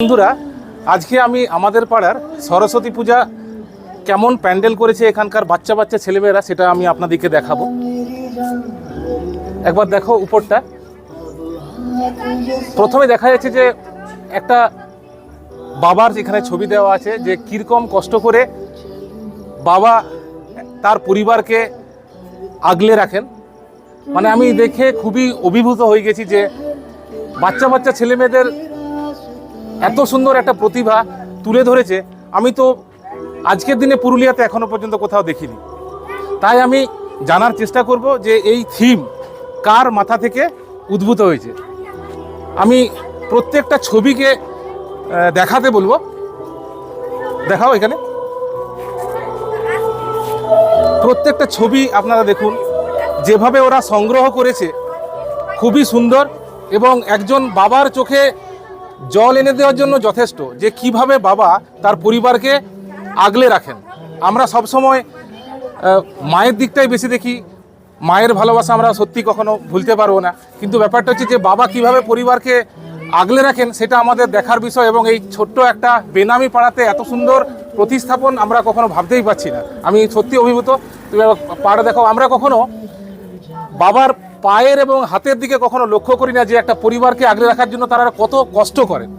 বন্ধুরা, আজকে আমি আমাদের পাড়ার সরস্বতী পূজা কেমন প্যান্ডেল করেছে এখানকার বাচ্চা বাচ্চা ছেলেমেয়েরা সেটা আমি আপনাদেরকে দেখাবো। একবার দেখো উপরটা। প্রথমে দেখা যাচ্ছে যে একটা বাবার এখানে ছবি দেওয়া আছে, যে কীরকম কষ্ট করে বাবা তার পরিবারকে আগলে রাখেন। মানে আমি দেখে খুবই অভিভূত হয়ে গেছি যে বাচ্চা বাচ্চা ছেলেমেয়েদের এত সুন্দর একটা প্রতিভা তুলে ধরেছে। আমি তো আজকের দিনে পুরুলিয়াতে এখনো পর্যন্ত কোথাও দেখিনি। তাই আমি জানার চেষ্টা করব যে এই থিম কার মাথা থেকে উদ্ভূত হয়েছে। আমি প্রত্যেকটা ছবিকে দেখাতে বলবো। দেখাও এখানে প্রত্যেকটা ছবি আপনারা দেখুন, যেভাবে ওরা সংগ্রহ করেছে খুবই সুন্দর এবং একজন বাবার চোখে জল এনে দেওয়ার জন্য যথেষ্ট, যে কিভাবে বাবা তার পরিবারকে আগলে রাখেন। আমরা সবসময় মায়ের দিকটাই বেশি দেখি, মায়ের ভালোবাসা আমরা সত্যি কখনো ভুলতে পারবো না, কিন্তু ব্যাপারটা হচ্ছে যে বাবা কিভাবে পরিবারকে আগলে রাখেন সেটা আমাদের দেখার বিষয়। এবং এই ছোট্ট একটা বেনামি পাড়াতে এত সুন্দর প্রতিস্থাপন আমরা কখনো ভাবতেই পারছি না। আমি সত্যি অভিভূত। তুমি পাড়া দেখো, আমরা কখনো বাবার পায়ের এবং হাতের দিকে কখনো লক্ষ্য করি না যে একটা পরিবারকে আগলে রাখার জন্য তারা কত কষ্ট করেন।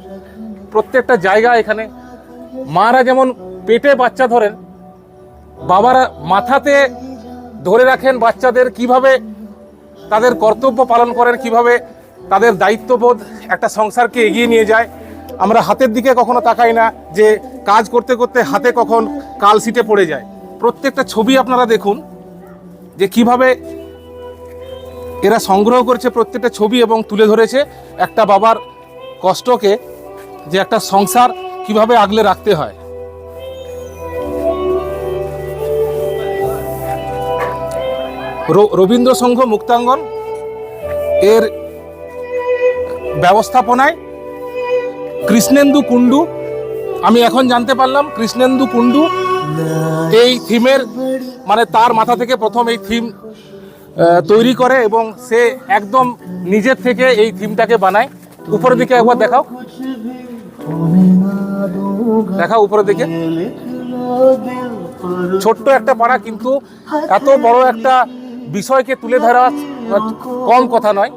প্রত্যেকটা জায়গা এখানে মারা যেমন পেটে বাচ্চা ধরেন, বাবারা মাথাতে ধরে রাখেন বাচ্চাদের, কিভাবে তাদের কর্তব্য পালন করেন, কিভাবে তাদের দায়িত্ববোধ একটা সংসারকে এগিয়ে নিয়ে যায়। আমরা হাতের দিকে কখনো তাকাই না যে কাজ করতে করতে হাতে কখন কালশিটে পড়ে যায়। প্রত্যেকটা ছবি আপনারা দেখুন যে কিভাবে এরা সংগ্রহ করেছে প্রত্যেকটা ছবি এবং তুলে ধরেছে একটা বাবার কষ্টকে, যে একটা সংসার কিভাবে আগলে রাখতে হয়। রবীন্দ্র সংঘ মুক্তাঙ্গন এর ব্যবস্থাপনায় কৃষ্ণেন্দু কুণ্ডু, আমি এখন জানতে পারলাম কৃষ্ণেন্দু কুণ্ডু এই থিমের মানে তার মাথা থেকে প্রথম এই থিম তৈরি করে এবং সে একদম নিজের থেকে এই থিমটাকে বানায়। উপরের দিকে একবার দেখাও, দেখাও উপরের দিকে। ছোট্ট একটা পাড়া, কিন্তু এত বড় একটা বিষয়কে তুলে ধরা কম কথা নয়।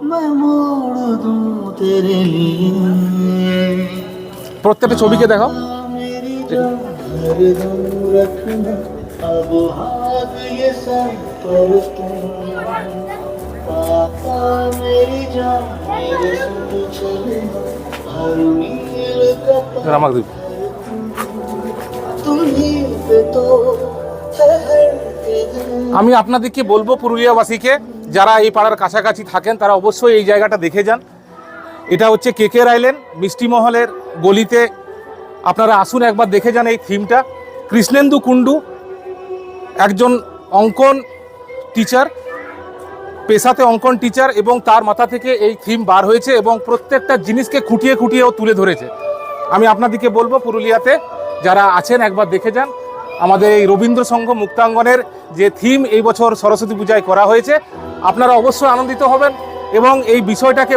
প্রত্যেকটা ছবিকে দেখাও। আমি আপনাদেরকে বলবো, পুরুলিয়াবাসীকে যারা এই পাড়ার কাছাকাছি থাকেন তারা অবশ্যই এই জায়গাটা দেখে যান। এটা হচ্ছে কেকের আইল্যান্ড মিষ্টিমহলের গলিতে। আপনারা আসুন, একবার দেখে যান এই থিমটা। কৃষ্ণেন্দু কুণ্ডু একজন অঙ্কন টিচার, পেশাতে অঙ্কন টিচার, এবং তার মাথা থেকে এই থিম বার হয়েছে এবং প্রত্যেকটা জিনিসকে খুঁটিয়ে খুঁটিয়েও তুলে ধরেছে। আমি আপনাদেরকে বলবো পুরুলিয়াতে যারা আছেন একবার দেখে যান। আমাদের এই রবীন্দ্র সংঘ মুক্তাঙ্গনের যে থিম এই বছর সরস্বতী পূজায় করা হয়েছে, আপনারা অবশ্যই আনন্দিত হবেন এবং এই বিষয়টাকে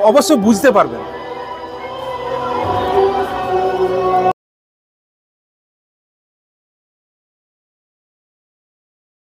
অবশ্যই বুঝতে পারবেন।